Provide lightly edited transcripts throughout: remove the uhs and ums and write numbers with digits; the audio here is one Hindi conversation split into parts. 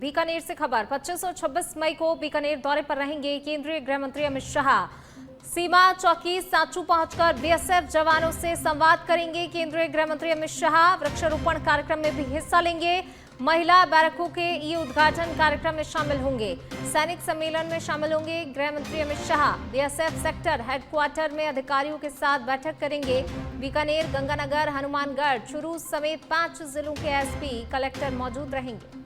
बीकानेर से खबर 25 और 26 मई को बीकानेर दौरे पर रहेंगे केंद्रीय गृह मंत्री अमित शाह। सीमा चौकी सांचू पहुंचकर बीएसएफ जवानों से संवाद करेंगे केंद्रीय गृह मंत्री अमित शाह। वृक्षारोपण कार्यक्रम में भी हिस्सा लेंगे। महिला बैरकों के ई उद्घाटन कार्यक्रम में शामिल होंगे। सैनिक सम्मेलन में शामिल होंगे गृह मंत्री Amit Shah. BSF sector headquarter में अधिकारियों के साथ बैठक करेंगे। बीकानेर, गंगानगर, हनुमानगढ़, चुरू समेत 5 जिलों के एसपी, कलेक्टर मौजूद रहेंगे।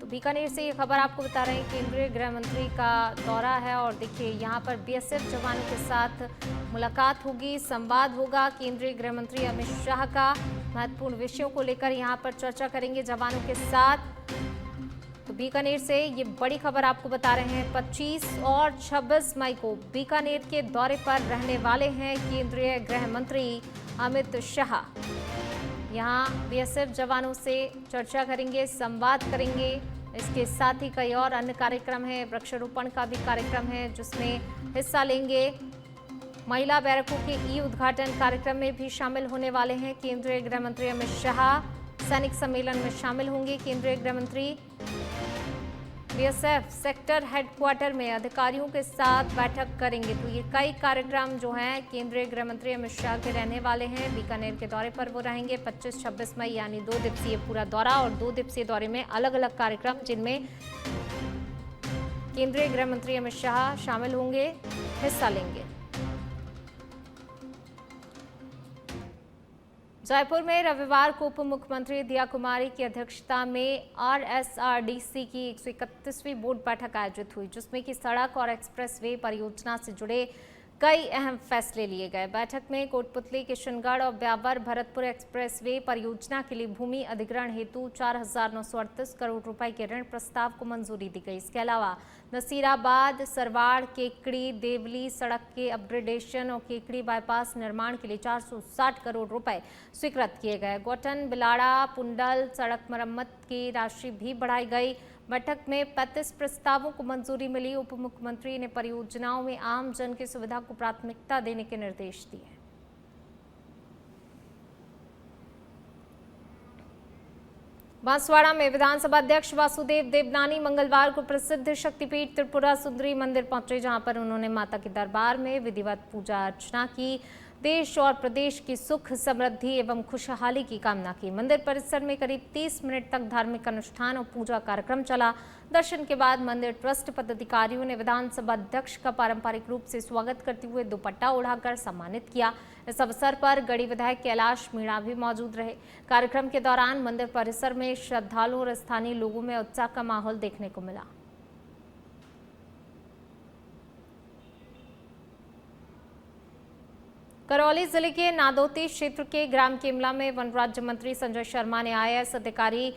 बीकानेर से ये खबर आपको बता रहे हैं, केंद्रीय गृह मंत्री का दौरा है और देखिए यहाँ पर बीएसएफ जवानों के साथ मुलाकात होगी, संवाद होगा। केंद्रीय गृह मंत्री अमित शाह का महत्वपूर्ण विषयों को लेकर यहाँ पर चर्चा करेंगे जवानों के साथ। तो बीकानेर से ये बड़ी खबर आपको बता रहे हैं, 25 और 26 मई को बीकानेर के दौरे पर रहने वाले हैं केंद्रीय गृह मंत्री अमित शाह। यहाँ बीएसएफ जवानों से चर्चा करेंगे, संवाद करेंगे। इसके साथ ही कई और अन्य कार्यक्रम हैं। वृक्षारोपण का भी कार्यक्रम है जिसमें हिस्सा लेंगे। महिला बैरकों के ई उद्घाटन कार्यक्रम में भी शामिल होने वाले हैं केंद्रीय गृह मंत्री अमित शाह। सैनिक सम्मेलन में शामिल होंगे केंद्रीय गृह मंत्री। बीएसएफ सेक्टर हेडक्वार्टर में अधिकारियों के साथ बैठक करेंगे। तो ये कई कार्यक्रम जो हैं केंद्रीय गृह मंत्री अमित शाह के रहने वाले हैं। बीकानेर के दौरे पर वो रहेंगे 25-26 मई, यानी 2 दिवसीय पूरा दौरा और 2 दिवसीय दौरे में अलग अलग कार्यक्रम जिनमें केंद्रीय गृह मंत्री अमित शाह शामिल होंगे, हिस्सा लेंगे। जयपुर में रविवार को उप मुख्यमंत्री दिया कुमारी की अध्यक्षता में आरएसआरडीसी की 131वीं बोर्ड बैठक आयोजित हुई, जिसमें कि सड़क और एक्सप्रेसवे परियोजना से जुड़े कई अहम फैसले लिए गए। बैठक में कोटपुतली, किशनगढ़ और ब्यावर भरतपुर एक्सप्रेसवे परियोजना के लिए भूमि अधिग्रहण हेतु 4,938 करोड़ रुपए के ऋण प्रस्ताव को मंजूरी दी गई। इसके अलावा नसीराबाद, सरवाड़, केकड़ी, देवली सड़क के अपग्रेडेशन और केकड़ी बाईपास निर्माण के लिए 460 करोड़ रुपए स्वीकृत किए गए। गोटन, बिलाड़ा, पुंडल सड़क मरम्मत की राशि भी बढ़ाई गई। बैठक में 35 प्रस्तावों को मंजूरी मिली। उप मुख्यमंत्री ने परियोजनाओं में आम जन की सुविधा को प्राथमिकता देने के निर्देश दिए। बांसवाड़ा में विधानसभा अध्यक्ष वासुदेव देवनानी मंगलवार को प्रसिद्ध शक्तिपीठ त्रिपुरा सुंदरी मंदिर पहुंचे, जहां पर उन्होंने माता के दरबार में विधिवत पूजा अर्चना की। देश और प्रदेश की सुख, समृद्धि एवं खुशहाली की कामना की। मंदिर परिसर में करीब 30 मिनट तक धार्मिक अनुष्ठान और पूजा कार्यक्रम चला। दर्शन के बाद मंदिर ट्रस्ट पदाधिकारियों ने विधानसभा अध्यक्ष का पारंपरिक रूप से स्वागत करते हुए दुपट्टा ओढ़ाकर सम्मानित किया। इस अवसर पर गढ़ी विधायक कैलाश मीणा भी मौजूद रहे। कार्यक्रम के दौरान मंदिर परिसर में श्रद्धालुओं और स्थानीय लोगों में उत्साह का माहौल देखने को मिला। करौली जिले के नादौती क्षेत्र के ग्राम केमला में वन राज्य मंत्री संजय शर्मा ने आईएएस अधिकारी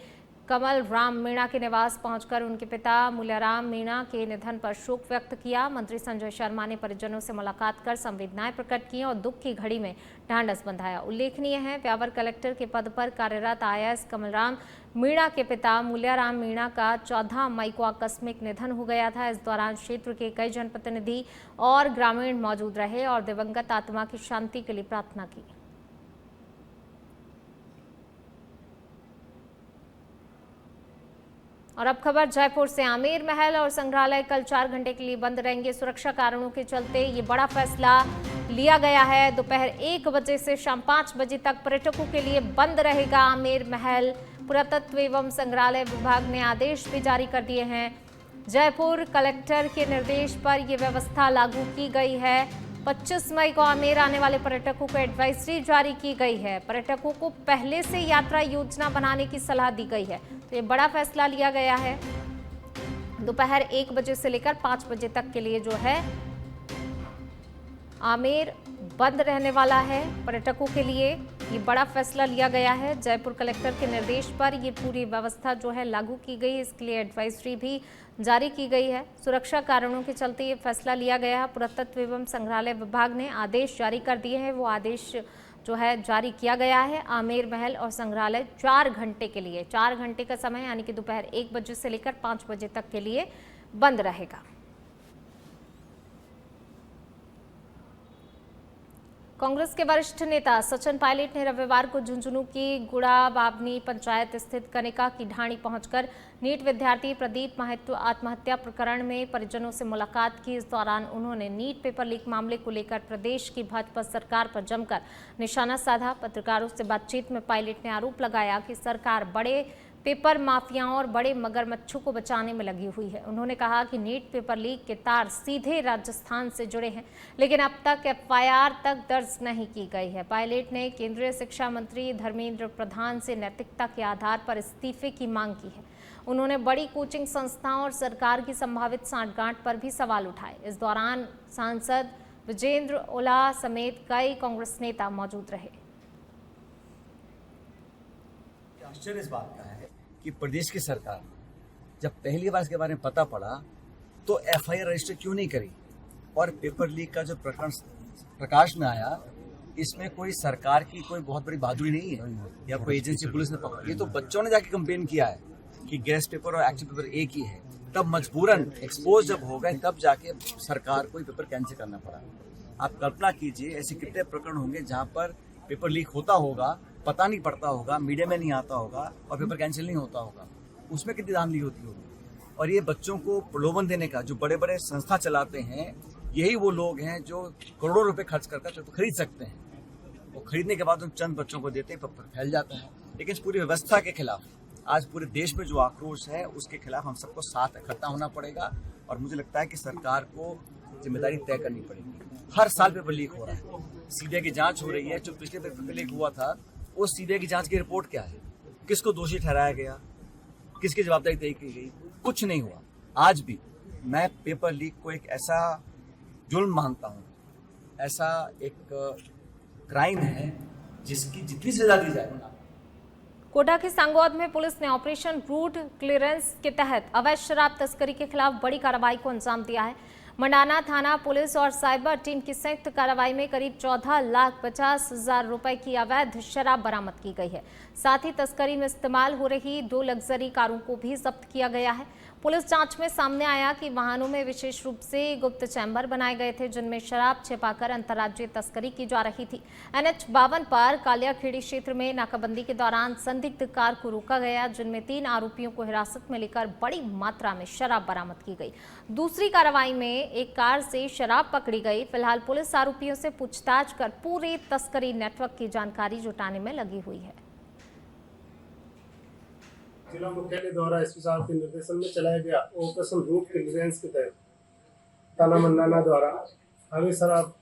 कमल राम मीणा के निवास पहुंचकर उनके पिता मूल्याराम मीणा के निधन पर शोक व्यक्त किया। मंत्री संजय शर्मा ने परिजनों से मुलाकात कर संवेदनाएं प्रकट की और दुख की घड़ी में ढांढस बंधाया। उल्लेखनीय है, ब्यावर कलेक्टर के पद पर कार्यरत आईएएस कमलराम मीणा के पिता मूल्याराम मीणा का 14 मई को आकस्मिक निधन हो गया था। इस दौरान क्षेत्र के कई जनप्रतिनिधि और ग्रामीण मौजूद रहे और दिवंगत आत्मा की शांति के लिए प्रार्थना की। और अब खबर जयपुर से। आमेर महल और संग्रहालय कल 4 घंटे के लिए बंद रहेंगे। सुरक्षा कारणों के चलते ये बड़ा फैसला लिया गया है। दोपहर 1 बजे से शाम 5 बजे तक पर्यटकों के लिए बंद रहेगा आमेर महल। पुरातत्व एवं संग्रहालय विभाग ने आदेश भी जारी कर दिए हैं। जयपुर कलेक्टर के निर्देश पर यह व्यवस्था लागू की गई है। 25 मई को आमेर आने वाले पर्यटकों को एडवाइजरी जारी की गई है। पर्यटकों को पहले से यात्रा योजना बनाने की सलाह दी गई है। तो ये बड़ा फैसला लिया गया है। दोपहर 1 बजे से लेकर 5 बजे तक के लिए जो है आमेर बंद रहने वाला है। पर्यटकों के लिए ये बड़ा फैसला लिया गया है। जयपुर कलेक्टर के निर्देश पर ये पूरी व्यवस्था जो है लागू की गई। इसके लिए एडवाइजरी भी जारी की गई है। सुरक्षा कारणों के चलते ये फैसला लिया गया है। पुरातत्व एवं संग्रहालय विभाग ने आदेश जारी कर दिए हैं। वो आदेश जो है जारी किया गया है। आमेर महल और संग्रहालय 4 घंटे के लिए, 4 घंटे का समय यानी कि दोपहर 1 बजे से लेकर 5 बजे तक के लिए बंद रहेगा। कांग्रेस के वरिष्ठ नेता सचिन पायलट ने रविवार को झुंझुनू की गुड़ा बाबनी पंचायत स्थित कनिका की ढाणी पहुंचकर नीट विद्यार्थी प्रदीप महतो आत्महत्या प्रकरण में परिजनों से मुलाकात की। इस दौरान उन्होंने नीट पेपर लीक मामले को लेकर प्रदेश की भाजपा सरकार पर जमकर निशाना साधा। पत्रकारों से बातचीत में पायलट ने आरोप लगाया कि सरकार बड़े पेपर माफियाओं और बड़े मगरमच्छों को बचाने में लगी हुई है। उन्होंने कहा कि नीट पेपर लीक के तार सीधे राजस्थान से जुड़े हैं, लेकिन अब तक एफआईआर तक दर्ज नहीं की गई है। पायलट ने केंद्रीय शिक्षा मंत्री धर्मेंद्र प्रधान से नैतिकता के आधार पर इस्तीफे की मांग की है। उन्होंने बड़ी कोचिंग संस्थाओं और सरकार की संभावित सांठगांठ पर भी सवाल उठाए। इस दौरान सांसद विजेंद्र ओला समेत कई कांग्रेस नेता मौजूद रहे। आश्चर्य इस बात का है कि प्रदेश की सरकार जब पहली बार इसके बारे में पता पड़ा तो एफआईआर रजिस्टर क्यों नहीं करी, और पेपर लीक का जो प्रकरण प्रकाश में आया इसमें कोई सरकार की कोई बहुत बड़ी बहादुरी नहीं है या कोई एजेंसी पुलिस ने पकड़ा। ये तो बच्चों ने जाके कंप्लेन किया है कि गैस पेपर और एक्चुअल पेपर एक ही है। तब मजबूरन एक्सपोज जब हो गए तब जाके सरकार को पेपर कैंसिल करना पड़ा। आप कल्पना कीजिए ऐसे कितने प्रकरण होंगे जहाँ पर पेपर लीक होता होगा, पता नहीं पड़ता होगा, मीडिया में नहीं आता होगा और पेपर कैंसिल नहीं होता होगा। उसमें कितनी धांधली होती होगी। और ये बच्चों को प्रलोभन देने का जो बड़े बड़े संस्था चलाते हैं, यही वो लोग हैं जो करोड़ों रुपए खर्च करके पेपर खरीद सकते हैं। वो खरीदने के बाद उन चंद बच्चों को देते हैं, पेपर फैल जाता है। लेकिन इस पूरी व्यवस्था के खिलाफ आज पूरे देश में जो आक्रोश है उसके खिलाफ हम सबको साथ इकट्ठा होना पड़ेगा। और मुझे लगता है कि सरकार को जिम्मेदारी तय करनी पड़ेगी। हर साल पेपर लीक हो रहा है, सीबीआई की जांच हो रही है। जो पिछले पेपर लीक हुआ था उस सीबीआई की जांच की रिपोर्ट क्या है, किसको दोषी ठहराया गया, किसकी जवाबदारी तय की गई, कुछ नहीं हुआ। आज भी मैं पेपर लीक को एक ऐसा जुल्म मानता हूँ, ऐसा एक क्राइम है जिसकी जितनी सजा दी जाए। कोटा के सांगौद में पुलिस ने ऑपरेशन रूट क्लियरेंस के तहत अवैध शराब तस्करी के खिलाफ बड़ी कार्रवाई को अंजाम दिया है। मंडाना थाना पुलिस और साइबर टीम की संयुक्त कार्रवाई में करीब 14,50,000 रुपए की अवैध शराब बरामद की गई है। साथ ही तस्करी में इस्तेमाल हो रही 2 लग्जरी कारों को भी जब्त किया गया है। पुलिस जांच में सामने आया कि वाहनों में विशेष रूप से गुप्त चैम्बर बनाए गए थे जिनमें शराब छिपाकर अंतर्राज्यीय तस्करी की जा रही थी। NH 52 पर कालियाखेड़ी क्षेत्र में नाकाबंदी के दौरान संदिग्ध कार को रोका गया, जिनमें 3 आरोपियों को हिरासत में लेकर बड़ी मात्रा में शराब बरामद की गई। दूसरी कार्रवाई में एक कार से शराब पकड़ी गई। फिलहाल पुलिस आरोपियों से पूछताछ कर पूरे तस्करी नेटवर्क की जानकारी जुटाने में लगी हुई है। जिला मुख्यालय द्वारा एसपी साहब के निर्देशन में चलाया गया ऑपरेशन रूट क्लियरेंस के तहत थाना मंडाना द्वारा अवैध शराब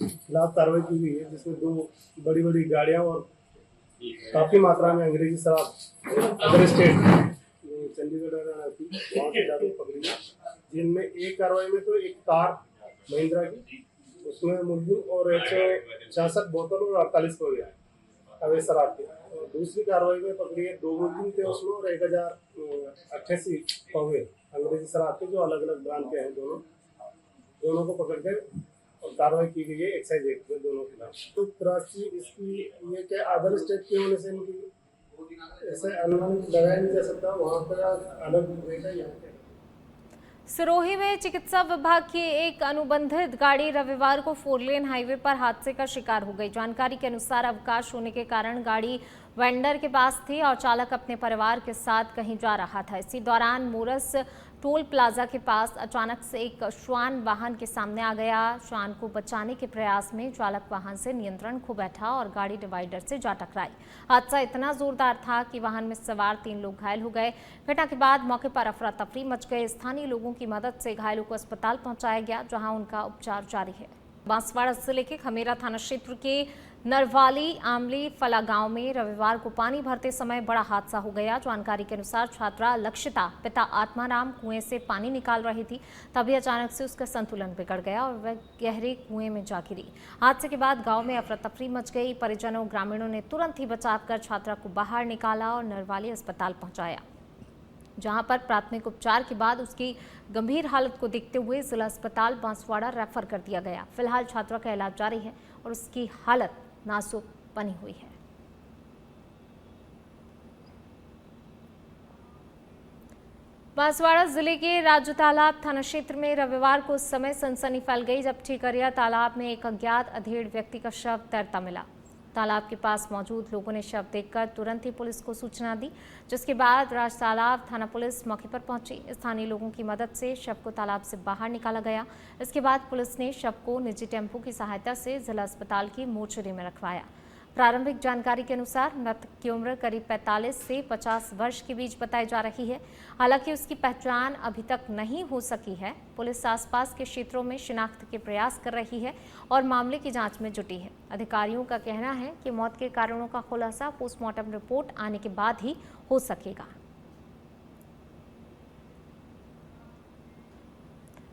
खिलाफ कार्रवाई की गई है, जिसमें 2 बड़ी बड़ी गाड़ियां और काफी मात्रा में अंग्रेजी शराब अदर स्टेट चंडीगढ़ वहाँ से जाकर पकड़ी, जिनमें एक कार्रवाई में तो एक कार महिंद्रा की, उसमें मुर्गी और 166 बोतल और 48 हो गया अवैध शराब के। और दूसरी कार्रवाई में पकड़ी है 2 मुर्गी थे उसमें और 1088 पौवे अंग्रेजी शराब के, जो अलग अलग ब्रांड के हैं। दोनों को पकड़ कर और कार्रवाई की गई है एक्साइज एक्ट में दोनों के खिलाफ। तो तराशी इसकी ये क्या अदर स्टेट के होने से इनकी ऐसे अनुमान लगाया नहीं जा सकता, वहाँ पर अलग रहेगा। यहाँ पे सिरोही में चिकित्सा विभाग की एक अनुबंधित गाड़ी रविवार को 4 लेन हाईवे पर हादसे का शिकार हो गई। जानकारी के अनुसार अवकाश होने के कारण गाड़ी वेंडर के पास थी और चालक अपने परिवार के साथ कहीं जा रहा था। इसी दौरान मोरस टोल प्लाजा के पास अचानक से एक श्वान वाहन के सामने आ गया। श्वान को बचाने के प्रयास में चालक वाहन से नियंत्रण खो बैठा और गाड़ी डिवाइडर से जा टकराई। हादसा इतना जोरदार था कि वाहन में सवार 3 लोग घायल हो गए। घटना के बाद मौके पर अफरा तफरी मच गई। स्थानीय लोगों की मदद से घायलों को अस्पताल पहुंचाया गया, जहां उनका उपचार जारी है। बांसवाड़ा जिले के खमेरा थाना क्षेत्र के नरवाली आमली फला गांव में रविवार को पानी भरते समय बड़ा हादसा हो गया। जानकारी के अनुसार छात्रा लक्षिता पिता आत्माराम कुएं से पानी निकाल रही थी, तभी अचानक से उसका संतुलन बिगड़ गया और वह गहरे कुएं में जा गिरी। हादसे के बाद गांव में अफरा तफरी मच गई। परिजनों ग्रामीणों ने तुरंत ही बचाव कर छात्रा को बाहर निकाला और नरवाली अस्पताल पहुंचाया, जहां पर प्राथमिक उपचार के बाद उसकी गंभीर हालत को देखते हुए जिला अस्पताल बांसवाड़ा रेफर कर दिया गया। फिलहाल छात्रा का इलाज जारी है और उसकी हालत नाजुक बनी हुई है। बांसवाड़ा जिले के राजू तालाब थाना क्षेत्र में रविवार को उस समय सनसनी फैल गई जब ठीकरिया तालाब में एक अज्ञात अधेड़ व्यक्ति का शव तैरता मिला। तालाब के पास मौजूद लोगों ने शव देखकर तुरंत ही पुलिस को सूचना दी, जिसके बाद राज तालाब थाना पुलिस मौके पर पहुंची। स्थानीय लोगों की मदद से शव को तालाब से बाहर निकाला गया। इसके बाद पुलिस ने शव को निजी टेम्पो की सहायता से जिला अस्पताल की मोर्चरी में रखवाया। प्रारंभिक जानकारी के अनुसार मृतक की उम्र करीब 45 से 50 वर्ष के बीच बताई जा रही है। हालांकि उसकी पहचान अभी तक नहीं हो सकी है। पुलिस आसपास के क्षेत्रों में शिनाख्त के प्रयास कर रही है और मामले की जांच में जुटी है। अधिकारियों का कहना है कि मौत के कारणों का खुलासा पोस्टमार्टम रिपोर्ट आने के बाद ही हो सकेगा।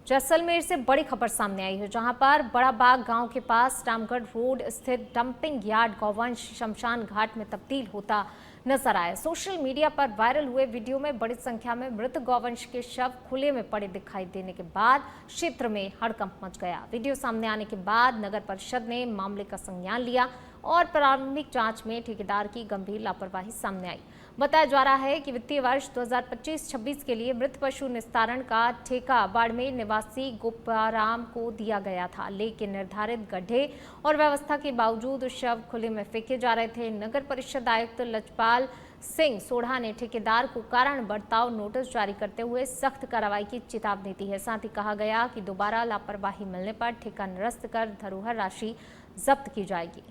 जैसलमेर से बड़ी खबर सामने आई है, जहां पर बड़ा बाग गांव के पास रामगढ़ रोड स्थित डंपिंग यार्ड गौवंश शमशान घाट में तब्दील होता नजर आया। सोशल मीडिया पर वायरल हुए वीडियो में बड़ी संख्या में मृत गौवंश के शव खुले में पड़े दिखाई देने के बाद क्षेत्र में हड़कंप मच गया। वीडियो सामने आने के बाद नगर परिषद ने मामले का संज्ञान लिया और प्रारंभिक जांच में ठेकेदार की गंभीर लापरवाही सामने आई। बताया जा रहा है कि वित्तीय वर्ष 2025-26 के लिए मृत पशु निस्तारण का ठेका बाड़मेर निवासी गोपाराम को दिया गया था, लेकिन निर्धारित गड्ढे और व्यवस्था के बावजूद शव खुले में फेंके जा रहे थे। नगर परिषद आयुक्त लजपाल सिंह सोढ़ा ने ठेकेदार को कारण बर्ताव नोटिस जारी करते हुए सख्त कार्रवाई की चेतावनी दी है। साथ ही कहा गया कि दोबारा लापरवाही मिलने पर ठेका निरस्त कर धरोहर राशि जब्त की जाएगी।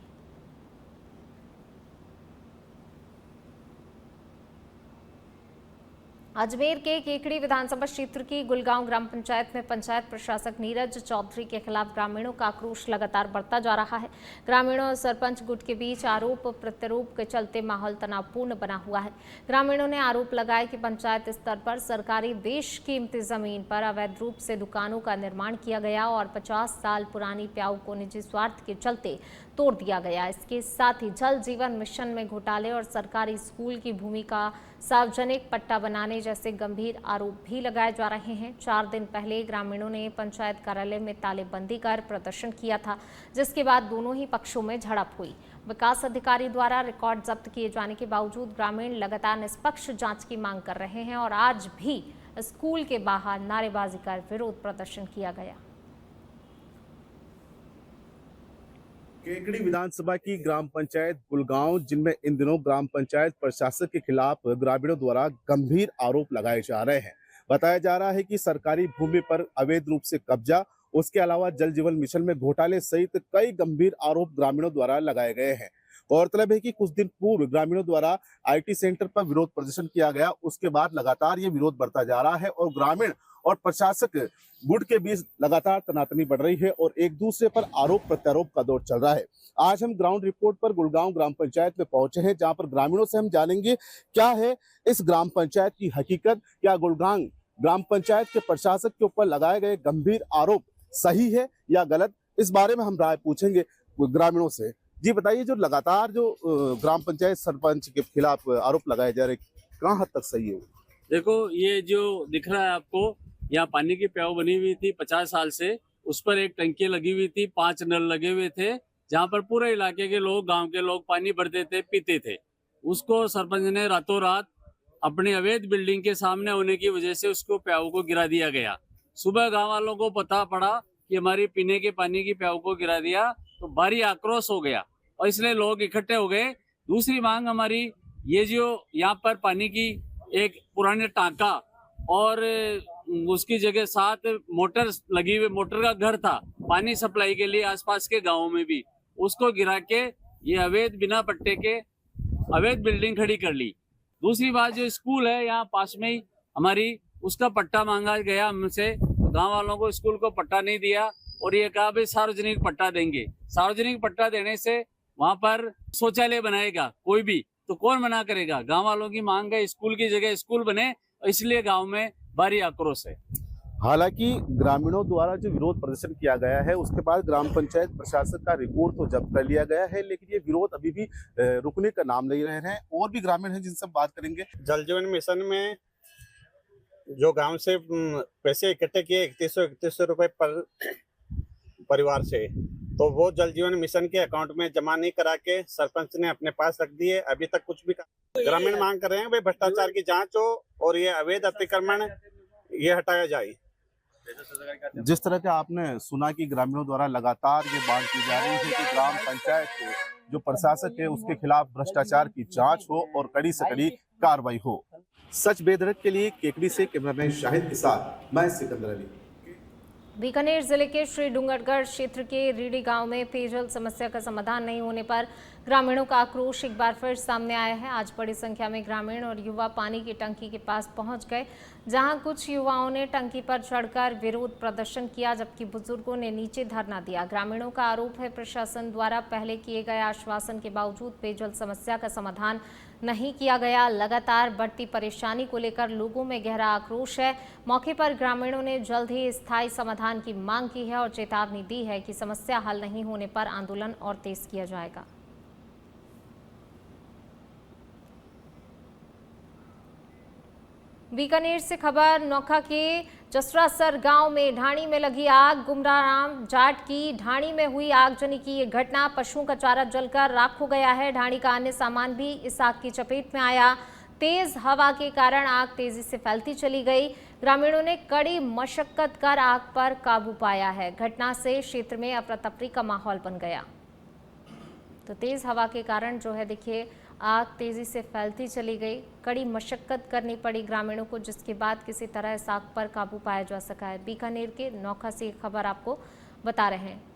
अजमेर के केकड़ी विधानसभा क्षेत्र की गुलगांव ग्राम पंचायत में पंचायत प्रशासक नीरज चौधरी के खिलाफ ग्रामीणों का आक्रोश लगातार बढ़ता जा रहा है। ग्रामीणों और सरपंच गुट के बीच आरोप प्रत्यारोप के चलते माहौल तनावपूर्ण बना हुआ है। ग्रामीणों ने आरोप लगाया कि पंचायत स्तर पर सरकारी बेशकीमती जमीन पर अवैध रूप से दुकानों का निर्माण किया गया और 50 साल पुरानी प्याऊ को निजी स्वार्थ के चलते तोड़ दिया गया। इसके साथ ही जल जीवन मिशन में घोटाले और सरकारी स्कूल की भूमि का सार्वजनिक पट्टा बनाने जैसे गंभीर आरोप भी लगाए जा रहे हैं। 4 दिन पहले ग्रामीणों ने पंचायत कार्यालय में तालेबंदी कर प्रदर्शन किया था, जिसके बाद दोनों ही पक्षों में झड़प हुई। विकास अधिकारी द्वारा रिकॉर्ड जब्त किए जाने के बावजूद ग्रामीण लगातार निष्पक्ष जांच की मांग कर रहे हैं और आज भी स्कूल के बाहर नारेबाजी कर विरोध प्रदर्शन किया गया। केकड़ी विधानसभा की ग्राम पंचायत गुलगांव, जिनमें इन दिनों ग्राम पंचायत प्रशासक के खिलाफ ग्रामीणों द्वारा गंभीर आरोप लगाए जा रहे हैं। बताया जा रहा है कि सरकारी भूमि पर अवैध रूप से कब्जा, उसके अलावा जल जीवन मिशन में घोटाले सहित कई गंभीर आरोप ग्रामीणों द्वारा लगाए गए हैं। गौरतलब है कि कुछ दिन पूर्व ग्रामीणों द्वारा आईटी सेंटर पर विरोध प्रदर्शन किया गया। उसके बाद लगातार ये विरोध बढ़ता जा रहा है और ग्रामीण और प्रशासक गुट के बीच लगातार तनातनी बढ़ रही है और एक दूसरे पर आरोप प्रत्यारोप का दौर चल रहा है। आज हम ग्राउंड रिपोर्ट पर गुलगांव ग्राम पंचायत में पहुंचे हैं, जहां पर ग्रामीणों से हम जानेंगे क्या है इस ग्राम पंचायत की हकीकत, क्या गुलगांव ग्राम पंचायत के प्रशासक के ऊपर लगाए गए गंभीर आरोप सही है या गलत। इस बारे में हम राय पूछेंगे ग्रामीणों से। जी बताइए, जो लगातार जो ग्राम पंचायत सरपंच के खिलाफ आरोप लगाए जा रहे, कहाँ हद तक सही है? देखो, ये जो दिख रहा है आपको, यहाँ पानी की प्याऊ बनी हुई थी 50 साल से, उस पर एक टंकी लगी हुई थी, 5 नल लगे हुए थे, जहाँ पर पूरे इलाके के लोग, गांव के लोग पानी भरते थे, पीते थे। उसको सरपंच ने रातों रात अपनी अवैध बिल्डिंग के सामने होने की वजह से उसको प्याऊ को गिरा दिया गया। सुबह गांव वालों को पता पड़ा कि हमारी पीने के पानी की प्याऊ को गिरा दिया, तो भारी आक्रोश हो गया और इसलिए लोग इकट्ठे हो गए। दूसरी मांग हमारी, ये जो यहाँ पर पानी की एक पुराने टांका और उसकी जगह 7 मोटर लगी हुई, मोटर का घर था पानी सप्लाई के लिए आसपास के गांवों में भी, उसको गिरा के ये अवैध बिना पट्टे के अवैध बिल्डिंग खड़ी कर ली। दूसरी बात, जो स्कूल है यहाँ पास में ही हमारी, उसका पट्टा मांगा गया हमसे, गांव वालों को स्कूल को पट्टा नहीं दिया और ये कहा भाई सार्वजनिक पट्टा देंगे। सार्वजनिक पट्टा देने से वहां पर शौचालय बनाएगा कोई भी, तो कौन मना करेगा? गांव वालों की मांग है स्कूल की जगह स्कूल बने, इसलिए गांव में भारी आक्रोश है। हालांकि ग्रामीणों द्वारा जो विरोध प्रदर्शन किया गया है, उसके बाद ग्राम पंचायत प्रशासक का रिपोर्ट तो जब्त कर लिया गया है, लेकिन ये विरोध अभी भी रुकने का नाम नहीं रहे हैं। और भी ग्रामीण हैं जिनसे बात करेंगे। जल जीवन मिशन में जो गांव से पैसे इकट्ठे किए 3100 रुपए पर परिवार से, तो वो जल जीवन मिशन के अकाउंट में जमा नहीं करा के सरपंच ने अपने पास रख दिए। अभी तक कुछ भी ग्रामीण मांग कर रहे हैं भाई भ्रष्टाचार की जांच हो और ये अवैध अतिक्रमण ये हटाया जाए। जिस तरह का आपने सुना कि ग्रामीणों द्वारा लगातार ये मांग की जा रही है कि ग्राम पंचायत के जो प्रशासक है उसके खिलाफ भ्रष्टाचार की जांच हो और कड़ी से कड़ी कार्रवाई हो। सच बेधड़क के लिए केकड़ी से कैमरामैन शाहिद के साथ मैं सिकंदर अली। बीकानेर जिले के श्री डूंगरगढ़ क्षेत्र के रीडी गांव में पेयजल समस्या का समाधान नहीं होने पर ग्रामीणों का आक्रोश एक बार फिर सामने आया है। आज बड़ी संख्या में ग्रामीण और युवा पानी की टंकी के पास पहुंच गए, जहां कुछ युवाओं ने टंकी पर चढ़कर विरोध प्रदर्शन किया, जबकि बुजुर्गों ने नीचे धरना दिया। ग्रामीणों का आरोप है प्रशासन द्वारा पहले किए गए आश्वासन के बावजूद पेयजल समस्या का समाधान नहीं किया गया। लगातार बढ़ती परेशानी को लेकर लोगों में गहरा आक्रोश है। मौके पर ग्रामीणों ने जल्द ही स्थायी समाधान की मांग की है और चेतावनी दी है कि समस्या हल नहीं होने पर आंदोलन और तेज किया जाएगा। बीकानेर से खबर, नौखा के जसरासर गांव में ढाणी में लगी आग। गुमराराम जाट की ढाणी में हुई आगजनी की ये घटना, पशुओं का चारा जलकर राख हो गया है। ढाणी का अन्य सामान भी इस आग की चपेट में आया। तेज हवा के कारण आग तेजी से फैलती चली गई। ग्रामीणों ने कड़ी मशक्कत कर आग पर काबू पाया है। घटना से क्षेत्र में अफरा तफरी का माहौल बन गया। तो तेज हवा के कारण जो है देखिए आग तेजी से फैलती चली गई। कड़ी मशक्कत करनी पड़ी ग्रामीणों को, जिसके बाद किसी तरह इस आग पर काबू पाया जा सका है। बीकानेर के नौखा से खबर आपको बता रहे हैं।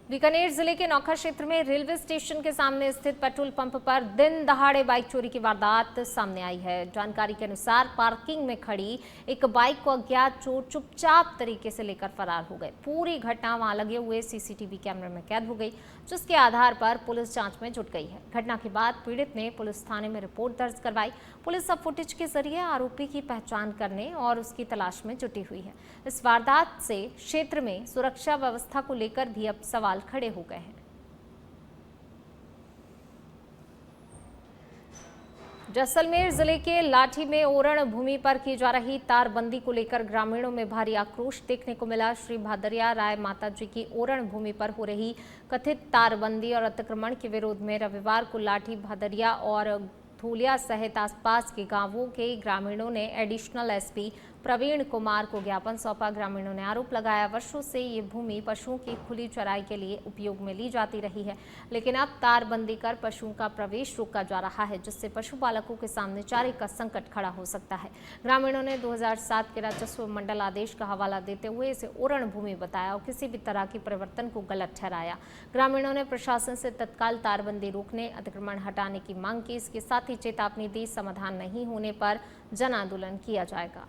बीकानेर जिले के नौखा क्षेत्र में रेलवे स्टेशन के सामने स्थित पेट्रोल पंप पर दिन दहाड़े बाइक चोरी की वारदात सामने आई है। जानकारी के अनुसार पार्किंग में खड़ी एक बाइक को अज्ञात चोर चुपचाप तरीके से लेकर फरार हो गए। पूरी घटना वहां लगे हुए सीसीटीवी कैमरे में कैद हो गई, जिसके आधार पर पुलिस जांच में जुट गई है। घटना के बाद पीड़ित ने पुलिस थाने में रिपोर्ट दर्ज करवाई। पुलिस अब फुटेज के जरिए आरोपी की पहचान करने और उसकी तलाश में जुटी हुई है। इस वारदात से क्षेत्र में सुरक्षा व्यवस्था को लेकर भी अब सवाल खड़े हो गए हैं। जैसलमेर जिले के लाठी में ओरण भूमि पर की जा रही तारबंदी को लेकर ग्रामीणों में भारी आक्रोश देखने को मिला। श्री भादरिया राय माता जी की ओरण भूमि पर हो रही कथित तारबंदी और अतिक्रमण के विरोध में रविवार को लाठी, भादरिया और धूलिया सहित आसपास के गांवों के ग्रामीणों ने एडिशनल एसपी प्रवीण कुमार को ज्ञापन सौंपा। ग्रामीणों ने आरोप लगाया, वर्षों से ये भूमि पशुओं की खुली चराई के लिए उपयोग में ली जाती रही है, लेकिन अब तारबंदी कर पशुओं का प्रवेश रोका जा रहा है, जिससे पशुपालकों के सामने चारे का संकट खड़ा हो सकता है। ग्रामीणों ने 2007 के राजस्व मंडल आदेश का हवाला देते हुए इसे ओरण भूमि बताया और किसी भी तरह के परिवर्तन को गलत ठहराया। ग्रामीणों ने प्रशासन से तत्काल तारबंदी रोकने, अतिक्रमण हटाने की मांग की। इसके साथ ही चेतावनी दी, समाधान नहीं होने पर जन आंदोलन किया जाएगा।